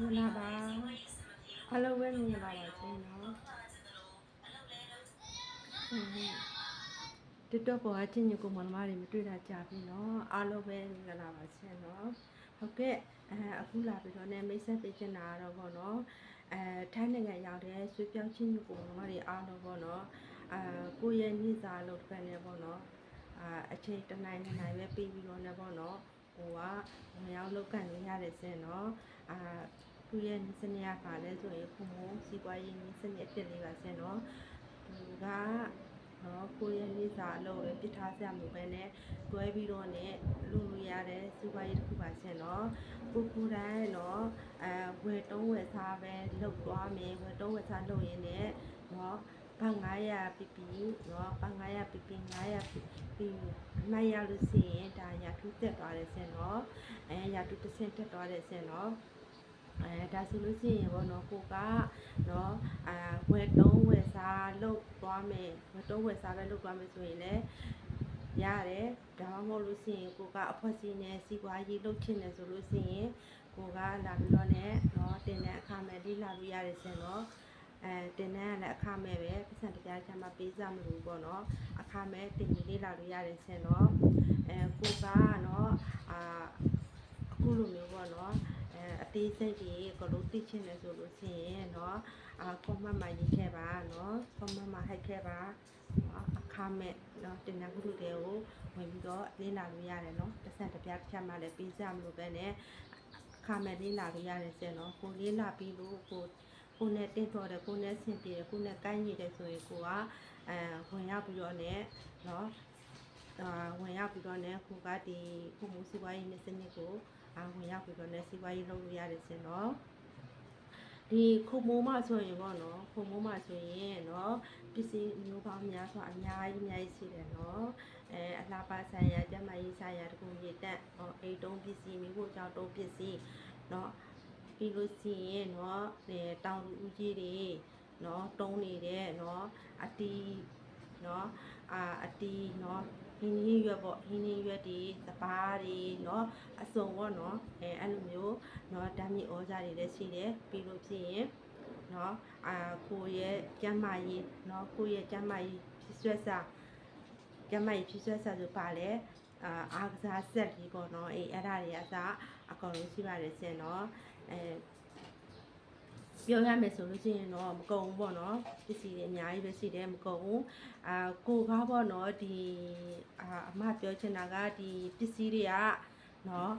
င်္ဂလာပါအားလုံးပဲမင်္ဂလာပါရှင်နော်TikTok ပေါ်ကချင်းညကိုမမတွေမတွေ့တာကြာပြီနော်အားလုံးပဲမင်္ဂလာပါရှင်နော်ဟုတ်ကဲ့အခုလာပြီးတော့ねမိတ်ဆက်ပေးချင်တာတော့ပေါ့နော်ထိုင်းနိုင်ငံရောက်တဲ့ဆွေပြောင်းချင်းညကိုမမတွေအားလုံးပေါ့နော်ကိုယ့်ရဲ့နေ့စာလို့တစ်ဖက်နဲ့ပေါ့နော်အချိန်တစ်နိုင်ပဲပြီးပြီးတော့ねပေါ့နော်ဟိုကဝင်ရောက်လောက်ကန်နေရတယ်စင်နော်သူရဲ့စနေရပါလဲဆိုရင်ခုမိုးစီးပွားရေးစနေတက်လေးပါစင်နော်သူကနော်ကိုရဲ့နေ့စာအလုပ်လည်းပြထားစရာမလိုပဲနဲ့တွဲပြီးတော့ねလူလူရတဲ့စီးပွားရေးတစ်ခုပါစင်နော်ကိုတိုင်းနော်ဝယ်တုံးဝယ်စားပဲလုပ်သွားမယ်ဝယ်တုံးဝယ်စားလုပ်ရင်းနဲ့နော်ဘာ900ပြပြနော်ဘာ900ပြ900ပြနိုင်ရလို့ရှိရင်ဒါရထူးတက်သွားတယ်စင်နော်ရထူးတစ်ဆင့်တက်သွားတယ်စင်နော်ဒါဆိုလို့ရှိရင်ပေါ့နော်ကိုကနော်ဝယ်တုံးဝယ်စားလုပ်သွားမယ်ဝယ်တုံးဝယ်စားပဲလုပ်သွားမယ်ဆိုရင်လည်းရတယ်ဒါမှမဟုတ်လို့ရှိရင်ကိုကအဖွဲ့အစည်းနဲ့စီးပွားရေးလုပ်ချင်တယ်ဆိုလို့ရှိရင်ကိုကလာပြီးတော့ねနော်တင်တဲ့အခါမဲ့လေးလာလို့ရတယ်ဆင်နော်တင်တဲ့ကလည်းအခမဲ့ပဲပတ်စံတရားချမ်းမပေးစားမလို့ပေါ့နော်အခမဲ့တင်ကြီးလေးလာလို့ရတယ်ဆင်နော်ကိုကနော်အခုလိုမျိုးပေါ့နော်အသေးစိတ်တွေကလို့သိချင်တယ်ဆိုလို့ရှိရင်เนาะcomment မှာရေးခဲ့ပါเนาะ comment မှာဟိုက်ခဲ့ပါအခမဲ့เนาะတင်တဲ့ခုတွေကိုဝင်ပြီးတော့လေ့လာလို့ရတယ်เนาะတစ်ဆက်တစ်ပြားတစ်ချက်မှလည်းပေးစရာမလိုပဲနဲ့အခမဲ့လေ့လာလို့ရတယ်စင်เนาะကိုလေ့လာပြီးလို့ကိုနဲ့တင့်တော်တယ်ကိုနဲ့ဆင်ပြေတယ်ကိုနဲ့ကိုင်းနေတယ်ဆိုရင်ကိုကဝင်ရောက်ပြီးတော့ねเนาะဝင်ရောက်ပြီးတော့ねကိုကဒီခုမှုစီးပွားရေးနဲ့စနစ်ကိုဝင်ရောက်ပြီးတော့ねစီးပွားရေးလုပ်လို့ရတယ်စင်နော်ဒီခုမိုးမှဆိုရင်ပေါ့နော်ခုမိုးမှဆိုရင်နော်ပစ္စည်းမျိုးပေါင်းများစွာအများကြီးရှိတယ်နော်အလားပါဆိုင်ရာကျမကြီးဆိုင်ရာတကူရတက်အိတ်တုံးပစ္စည်းမျိုးကိုကြောက်တုံးပစ္စည်းနော်ပြီးလို့ရှိရင်နော်တောင်လူဦးကြီးတွေနော်တုံးနေတဲ့နော်အတီနော်အတီနော်ဟင်းရရွက်ပေါ့ဟင်းရွက်တွေစပားတွေเนาะအစုံပေါ့เนาะအဲ့လိုမျိုးเนาะဓာတ်မြေဩဇာတွေလည်းရှိတယ်ပြီးလို့ဖြစ်ရင်เนาะကိုရဲ့ကျန်းမာရေးเนาะကိုရဲ့ကျန်းမာရေးဖြစ်ဆွဲစာကျန်းမာရေးဖြစ်ဆွဲစာဆိုပါလေအားကစားဆက်ကြီးပေါ့เนาะအဲ့ဒါတွေအစားအကောင်လုံးရှိပါတယ်စင်เนาะပြောရမယ်ဆိုလို့ရှိရင်တော့မကုန်ဘူးပေါ့နော်ပစ္စည်းတွေအများကြီးပဲရှိတယ်မကုန်ဘူးကိုကားပေါ့နော်ဒီအမပြောချင်တာကဒီပစ္စည်းတွေကနော်